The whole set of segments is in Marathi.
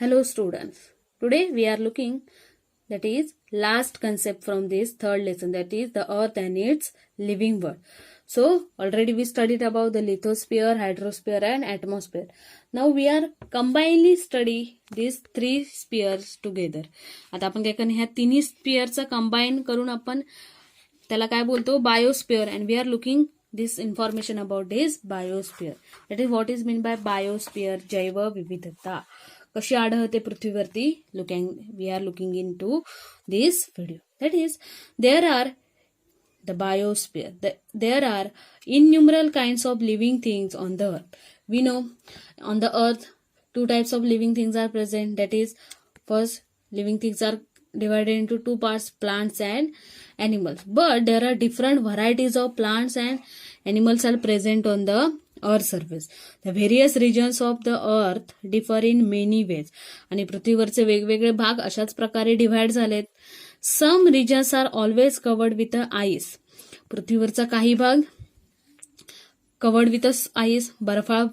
Hello students. Today we are looking, that is last concept from this third lesson, that is the earth and its living world. So already we studied about the lithosphere, hydrosphere and atmosphere. Now we are combinedly study these three spheres together. आता आपण काय करणार, ह्या तिन्ही स्पिअरचा कंबाईन करून आपण त्याला काय बोलतो, biosphere. And we are looking this information about this biosphere. That is what is meant by biosphere, जैव विविधता कशी आढळते पृथ्वीवरती. We are looking into this video. That is, there are the biosphere. There are innumerable kinds of living things on the earth. We know on the earth two types of living things are present. That is, first, living things are divided into two parts, plants and animals. But there are different varieties of plants and animals are present on the earth surface. The various regions of the earth differ in many ways. आणि पृथ्वीवरचे वेगवेगळे भाग अशाच प्रकारे डिव्हाइड झालेत. Some regions are always covered with ice. पृथ्वीवरचा काही भाग covered with ice, बर्फाळ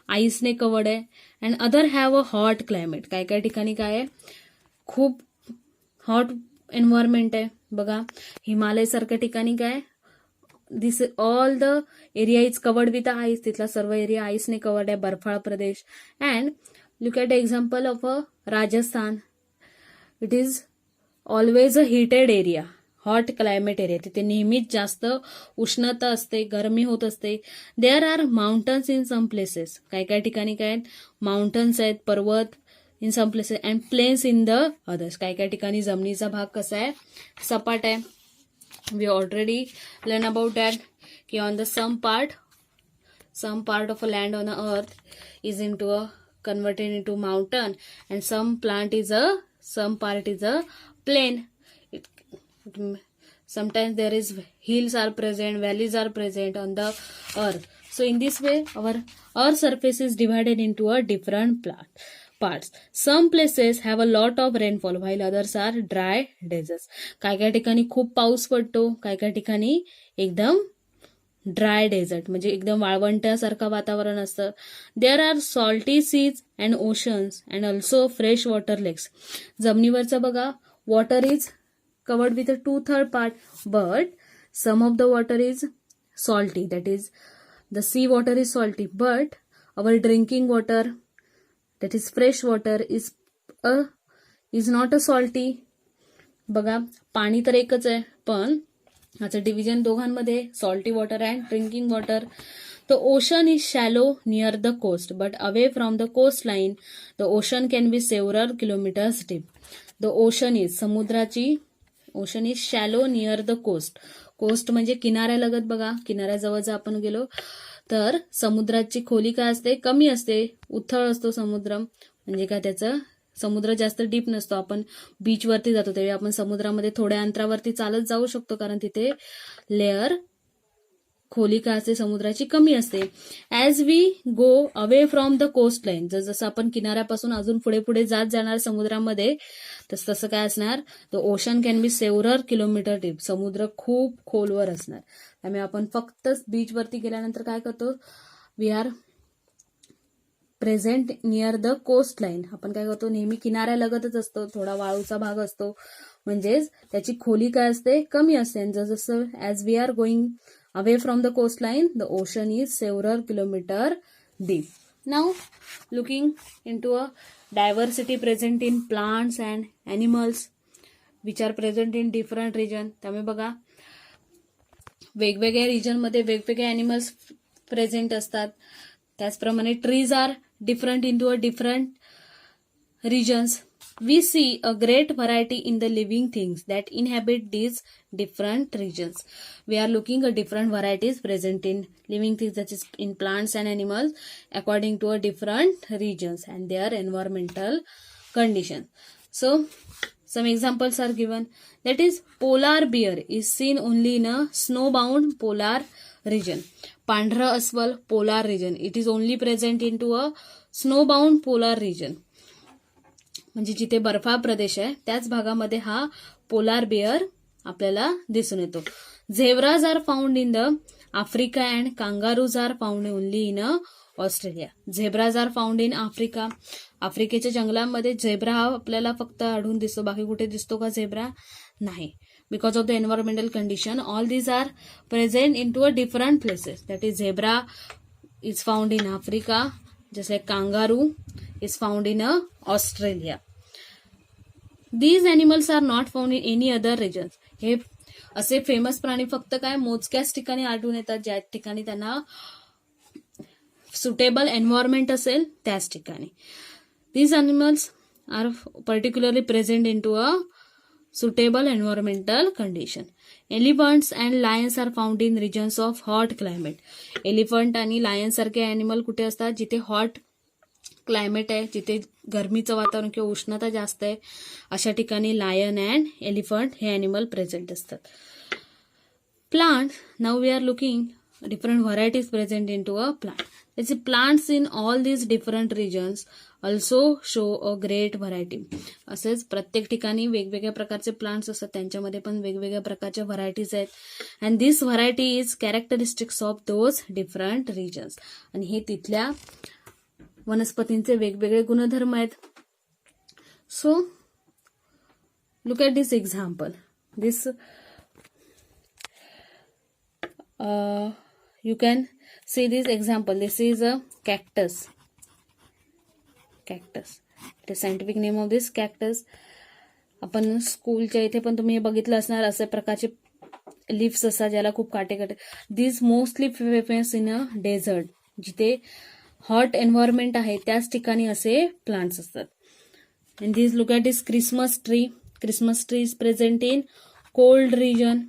आईसने कवर्ड आहे. And other have a hot climate. काय काय ठिकाणी काय आहे, खूप हॉट एन्व्हायरमेंट आहे. बघा, हिमालय सारख्या ठिकाणी काय, this all the area is covered with ice. तिथला सर्व एरिया आईसने कवर्ड आहे, बर्फाळ प्रदेश. And look at the example of a Rajasthan. It is always a heated area, hot climate area. तिथे नेहमीच जास्त उष्णता असते, गरमी होत असते. There are mountains in some places. काय काय ठिकाणी काय आहेत, माउंटन्स आहेत, पर्वत in some places, and plains in the others. काय काय ठिकाणी जमिनीचा भाग कसा आहे, सपाट आहे. We already learn about that की on the some part of a land on a earth is in to a converted in to mountain, and some part is a plain. Sometimes there is hills are present, valleys are present on the earth. So in this way our earth surface is divided into a different parts. Some places have a lot of rainfall while others are dry deserts. काय काय ठिकाणी खूप पाऊस पडतो, काय काय ठिकाणी एकदम ड्राय डेझर्ट म्हणजे एकदम वाळवंटासारखं वातावरण असतं. There are salty seas and oceans and also fresh water lakes. जमिनीवरचं बघा, water is covered with a 2/3 part, but some of the water is salty. That is, the sea water is salty, but our drinking water, that is fresh water, is not a salty. बघा, पाणी तर एकच आहे, पण ह्याचं डिव्हिजन दोघांमध्ये, salty water and drinking water. The ocean is shallow near the coast, but away from the coastline, the ocean can be several kilometers deep. The ocean is ocean is shallow near the coast. Coast म्हणजे किनाऱ्यालगत. बघा, किनाऱ्याजवळ जर आपण गेलो तर समुद्राची खोली काय असते, कमी असते, उथळ असतो समुद्र. म्हणजे काय, त्याचं समुद्र जास्त डीप नसतो. आपण बीचवरती जातो त्यावेळी आपण समुद्रामध्ये थोड्या अंतरावरती चालत जाऊ शकतो, कारण तिथे लेअर खोली काय असते, समुद्राची कमी असते. As we go away from the coastline, जसं आपण किनाऱ्यापासून अजून पुढे पुढे जात जाणार समुद्रामध्ये, तसं काय असणार, the ocean can be several kilometre deep. समुद्र खूप खोलवर असणार. त्यामुळे आपण फक्त बीचवरती गेल्यानंतर काय करतो, we are present near the coastline. आपण काय करतो, नेहमी किनाऱ्यालगतच असतो, थोडा वाळूचा भाग असतो, म्हणजेच त्याची खोली काय असते, कमी असते. जसं as we are going away from the coastline, the ocean is several kilometers deep. Now, looking into a diversity present in plants and animals which are present in different region. त्यामुळे बघा, वेगवेगळ्या रिजनमध्ये वेगवेगळे अॅनिमल्स प्रेझेंट असतात. त्याचप्रमाणे trees are different into a different regions. We see a great variety in the living things that inhabit these different regions. We are looking at different varieties present in living things, that is in plants and animals, according to a different regions and their environmental conditions. So, some examples are given. That is, polar bear is seen only in a snowbound polar region. पांढरं अस्वल, polar region. It is only present into a snowbound polar region. म्हणजे जिथे बर्फाळ प्रदेश आहे त्याच भागामध्ये हा पोलार बेअर आपल्याला दिसून येतो. Zebras are found in the Africa and kangaroos are found only in a Australia. Zebras are found in Africa. आफ्रिकेच्या जंगलामध्ये झेब्रा हा आपल्याला फक्त आढळून दिसतो, बाकी कुठे दिसतो का झेब्रा? नाही. Because of the environmental condition, all these are present into a different places. That is, zebra is found in Africa, just like kangaroo is found in Australia. These animals are not found in any other regions. हे असे फेमस प्राणी फक्त काय मोजक्याच ठिकाणी आढळून येतात, ज्या ठिकाणी त्यांना सुटेबल एन्व्हायरमेंट असेल त्याच ठिकाणी. These animals are particularly present into a suitable environmental condition. Elephants and lions are found in regions of hot climate. Elephant आणि लायन सारखे अॅनिमल कुठे असतात? जिथे हॉट क्लायमेट आहे, जिथे गरमीचं वातावरण किंवा उष्णता जास्त आहे, अशा ठिकाणी लायन अँड एलिफंट हे अॅनिमल प्रेझेंट असतात. Plant, now we are looking different varieties present into a plant. Let's see, plants in all these different regions also show a great variety. असेच प्रत्येक ठिकाणी वेगवेगळ्या प्रकारचे प्लांट्स असतात, त्यांच्यामध्ये पण वेगवेगळ्या प्रकारच्या व्हरायटीज आहेत. And this variety is characteristics of those different regions. आणि हे तिथल्या वनस्पतींचे वेगवेगळे गुणधर्म आहेत. So look at this example. This you can see this example. This is a cactus. The scientific name of this cactus. आपण स्कूलच्या इथे पण तुम्ही हे बघितलं असणार, असे प्रकारचे लिव्स असतात ज्याला खूप काटे. This mostly famous in a desert. जिथे हॉट एन्व्हायरमेंट आहे त्याच ठिकाणी असे प्लांट्स असतात. And this look at this Christmas tree. Christmas tree is present in cold region.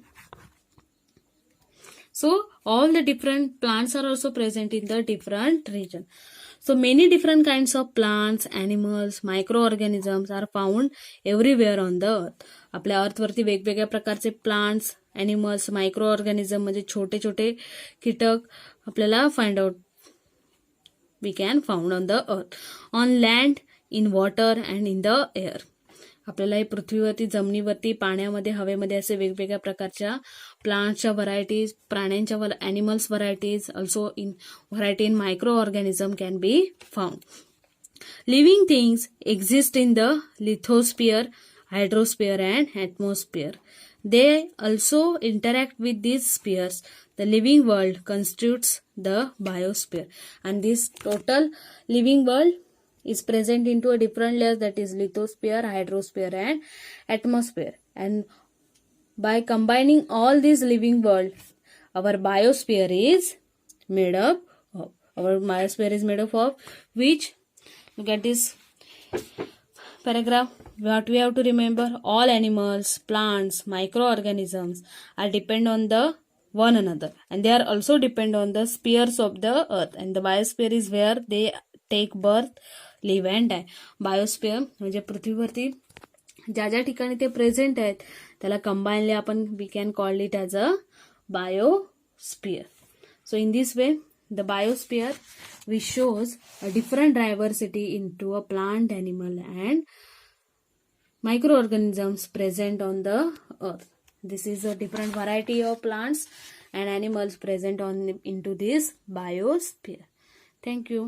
So all the different plants are also present in the different region. So many different kinds of plants, animals, microorganisms are found everywhere on the earth. आपल्या अर्थवरती वेगवेगळ्या प्रकारचे प्लांट्स, एनिमल्स, मायक्रो ऑर्गॅनिझम म्हणजे छोटे छोटे कीटक आपल्याला find out we can found on the earth, on land, in water and in the air. आपल्याला हे पृथ्वीवरती, जमिनीवरती, पाण्यामध्ये, हवेमध्ये असे वेगवेगळ्या प्रकारच्या प्लांट्सच्या व्हरायटीज, प्राण्यांच्या animals varieties, also in variety in micro organism can be found. Living things exist in the lithosphere, hydrosphere and atmosphere. They also interact with these spheres. The living world constitutes the biosphere. And this total living world is present into a different layers, that is lithosphere, hydrosphere and atmosphere. And by combining all these living world, our biosphere is made up of. Our biosphere is made up of which, look at this paragraph. What we have to remember, all animals, plants, microorganisms are depend on the one another, and they are also depend on the spheres of the earth, and the biosphere is where they take birth, live and die. Biosphere म्हणजे पृथ्वीवरती ज्या ज्या ठिकाणी ते प्रेझेंट आहेत त्याला कंबाईनली आपण we can call it as a biosphere. So in this way the biosphere which shows a different diversity in to a plant, animal and microorganisms present on the earth. This is a different variety of plants and animals present on into this biosphere. Thank you.